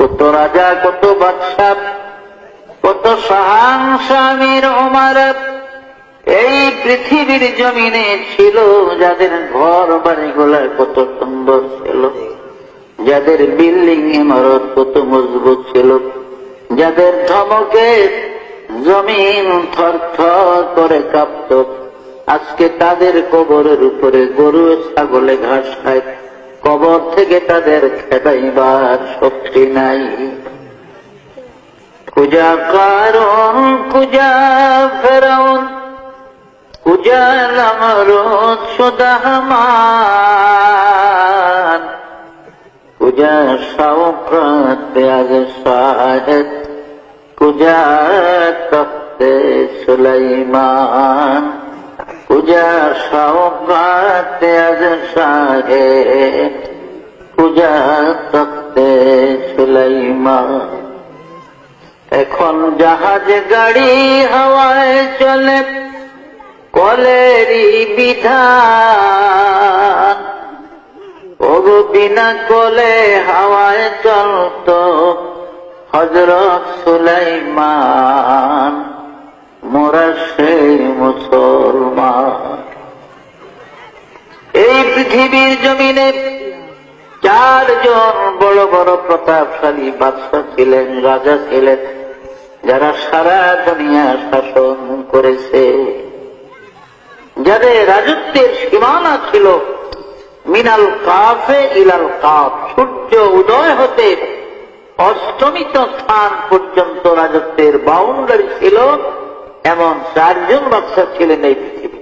কত রাজা, কত বাদশা, কত শাহানশামীর ওমরাত এই পৃথিবীর জমিনে ছিল, যাদের ঘর বাড়িগুলা কত সুন্দর ছিল, যাদের বিল্ডিং ইমারত কত মজবুত ছিল, যাদের ধমকে জমিন থরথর করে কাঁপত, আজকে তাদের কবরের উপরে গরু ছাগলে ঘাস খায়, কবর থেকে তাদের খেদাইবার শক্তি নাই। কুজা কারণ, কুজা ফেরাউন, কুজা নমরুদ সুদাহমান, কুজা শাওকত আজ শাহেদ, কুজা তখতে সুলাইমান, কুজা শাওকত আজ শাহেদ, কুজা তখতে সুলাইমান। এখন জাহাজ গাড়ি হাওয়ায় চলে, কলেরই বিধান, ওগো বিনা কলে হাওয়ায় চলত হযরত সুলাইমান, মোরা সেই মুসলমান। এই পৃথিবীর জমিনে চারজন বড় বড় প্রতাপশালী বাদশা ছিলেন, রাজা ছিলেন, যারা সারা দুনিয়া শাসন করেছে, যাদের রাজত্বের সীমানা ছিল মিনাল কাফে ইলাল কাফ, সূর্য উদয় হতে অস্তমিত স্থান পর্যন্ত রাজত্বের বাউন্ডারি ছিল। এমন চারজন বাদশা ছিলেন এই পৃথিবী।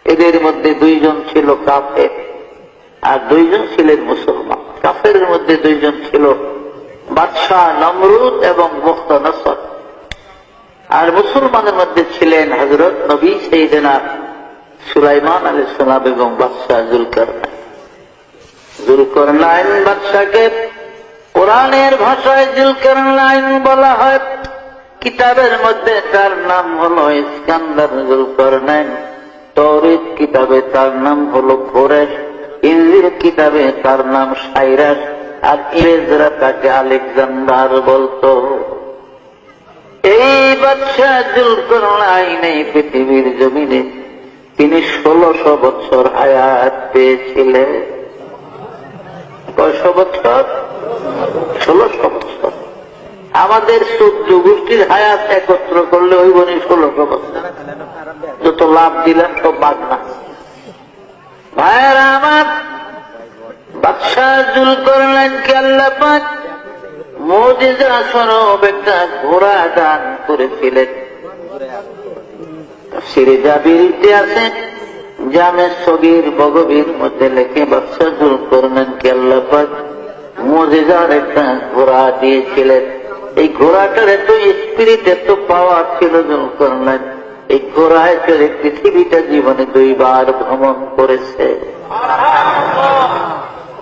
এদের মধ্যে দুইজন ছিল কাফের আর দুইজন ছিলেন মুসলমান। কাফের মধ্যে দুইজন ছিল বাদশাহ নমরুদ এবং মুখতানসর, আর মুসলমানের মধ্যে ছিলেন হযরত নবী সাইয়েদনা সুলাইমান আলাইহিস সালাম এবং বাদশাহ জুলকারনাইন। জুলকারনাইন বাদশাকে কোরআনের ভাষায় জুলকারনাইন বলা হয়, কিতাবের মধ্যে তার নাম হলো ইস্কান্দার জুলকারনাইন, তাওরীত কিতাবে তার নাম হলো কোরেশ, ইনজিল কিতাবে তার নাম সাইরাস, আর ইংরেজরা তাকে আলেকজান্ডার বলতো। এই বাদশাহ জুলকারনাইন এই পৃথিবীর জমিনে তিনি 1600 বছর হায়াত পেয়েছিলেন। কয়শো বছর? 1600 বছর। আমাদের 14 গোষ্ঠীর হায়াত একত্র করলে ওই বনি 1600 বছর। যত লাভ দিলেন সব বাগনা। ভাইয়েরা আমার, বাদশাহ জুলকারনাইনকে আল্লাহ পাক মুজিজা স্বরূপ একটা ঘোড়া দান করেছিলেন। তাফসীরে জাবিরিতে আছে, জামে সগীর বগবীর মধ্যে লেখে বাদশাহ জুলকারনাইনকে আল্লাহ পাক মুজিজার একটা ঘোড়া দিয়েছিলেন। এই ঘোড়াটার এত স্পিরিট, এত পাওয়ার ছিল জুলকারনাইন, এই ঘোড়ায় চড়ে পৃথিবীটা জীবনে 2 বার ভ্রমণ করেছে।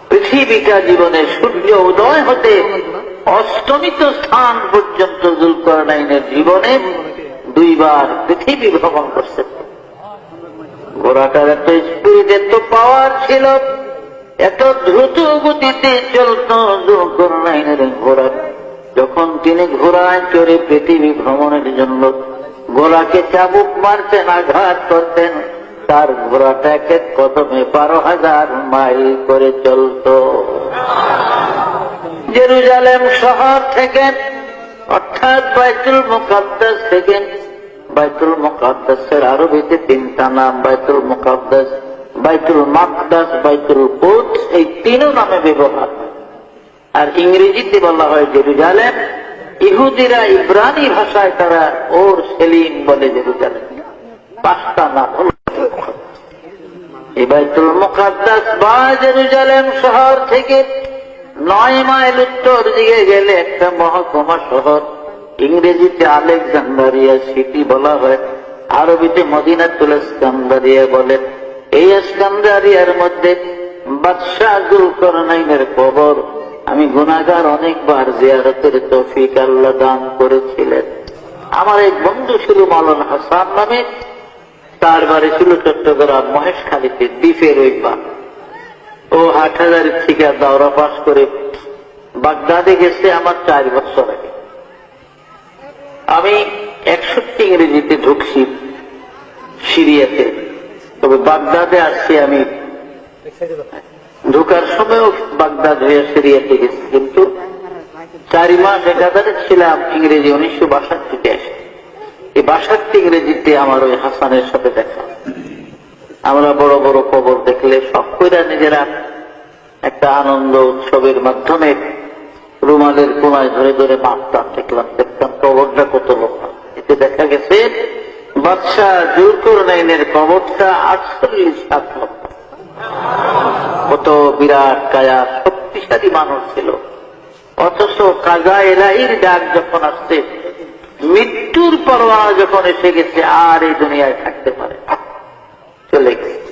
পৃথিবীটা জীবনে সূর্য উদয় হতে অস্তমিত স্থান পর্যন্ত জুলকারনাইনের জীবনে 2 বার পৃথিবী ভ্রমণ করছে। ঘোড়াটার এত স্পিরিট, এত পাওয়ার ছিল, এত দ্রুত গতিতে চলত জুলকারনাইনের ঘোড়া। যখন তিনি ঘোড়ায় চড়ে পৃথিবী ভ্রমণের জন্য ঘোড়াকে চাবুক মারতেন, আঘাত করতেন, তার ঘোড়াটা এক এক কদমে 12,000 মাইল করে চলত। জেরুজালেম শহর থেকে, অর্থাৎ বাইতুল মুকাদ্দাস থেকে, বাইতুল মুকাদ্দাসের আরবিতে 3টা নাম, বাইতুল মুকাদ্দাস, বাইতুল মাকদাস, বাইতুল কুদস, এই 3 নামে ব্যবহার। আর ইংরেজিতে বলা হয় জেরুজালেম। ইহুদিরা ইব্রানি ভাষায় তারা ওর সেলিম বলে জেরুজালেম। 5টা নাম হল। এই বাইতুল মুকাদ্দাস বা জেরুজালেম শহর থেকে 9 মাইল উত্তর দিকে গেলে একটা মহকুমা শহর, ইংরেজিতে আলেকজান্ডারিয়া সিটি বলা হয়, আরবিতে মদিনাতুল ইস্কান্দারিয়া বলে। এই ইস্কান্দারিয়ার মধ্যে বাদশাহ জুলকারনাইনের কবর আমি গুনাহগার অনেকবার জিয়ারতের তৌফিক আল্লাহ দান করেছিলেন। আমার এক বন্ধু ছিল মাওলানা হাসান নামে, তার বাড়ি ছিল চট্টগ্রাম মহেশখালীতে, দ্বীপের ওই পা। ও 8,000 থেকে দাওরা পাস করে বাগদাদে গেছে আমার 4 বছর আগে। আমি 61 ইংরেজিতে ঢুকছি সিরিয়াতে, তবে বাগদাদে আসছি আমি ঢোকার সময়ও বাগদাদ হয়ে সিরিয়াতে গেছি, কিন্তু 4 মাস একাধারে ছিলাম ইংরেজি 1962 আসে। এই 62 ইংরেজিতে আমার ওই হাসানের সাথে দেখা। আমরা বড় বড় কবর দেখলে সব কইরা নিজেরা একটা আনন্দ উৎসবের মাধ্যমে রুমালের কোনায় ধরে ধরে মাপতাম, দেখতাম কবরটা কত লোক। এতে দেখা গেছে বাদশাহ জুলকারনাইনের কবরটা 48 হাত লম্বা। কত বিরাট কায়া, শক্তিশালী মানুষ ছিল। অথচ কাজা এলাহির ডাক যখন আসছে, মৃত্যুর পরোয়ানা যখন এসে গেছে, আর এই দুনিয়ায় থাকতে পারে না, চলে গেছে।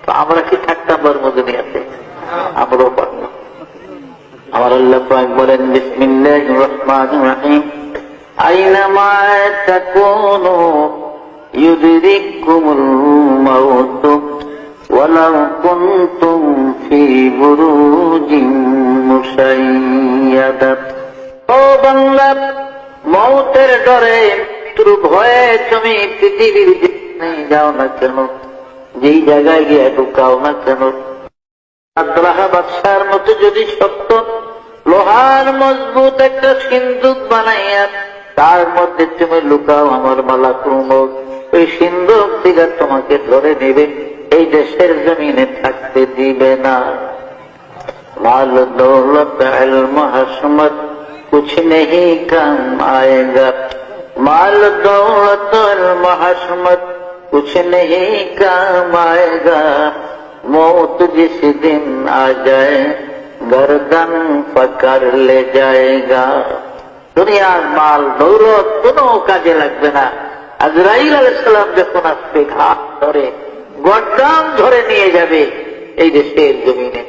তো আমরা কি থাকতাম বর্ম দুনিয়াতে? আমরাও পারব। আমার আল্লাহ পাক বলেন, বিসমিল্লাহির রহমানির রহিম, আইনামা তাকুনু ইউদরিকুমুল মাউত ওয়ালাউ কুনতুম ফি বুরুজিন মুশাইয়াদাত। ও বান্দা, মৌতের ডরে, মৃত্যুর ভয়ে তুমি পৃথিবীর যেখানে যাও না কেন, যেই জায়গায় গিয়ে ঢুকাও না কেন, আব্রাহা বাদশার মতো যদি সত্য লোহার মজবুত একটা সিন্দুক বানাইয়া তার মধ্যে তুমি লুকাও আমার মালাকুল মউত, ওই সিন্দুক থেকে তোমাকে ধরে নেবে, এই দেশের জমিনে থাকতে দিবে না। মাল দৌলত ইলম হশমত कुछ नहीं काम आएगा, माल दौलत इल्म हशमत कुछ नहीं काम आएगा, मौत जिस दिन आ जाए गर्दन पकड़ ले जाएगा। দুনিয়ার মাল দৌলত কোনো কাজে লাগবে না। আজরাইল আলাইহিস সালাম যখন আসবে, ঘাট ধরে গর্দান ধরে নিয়ে যাবে, এই দেশের জমিনে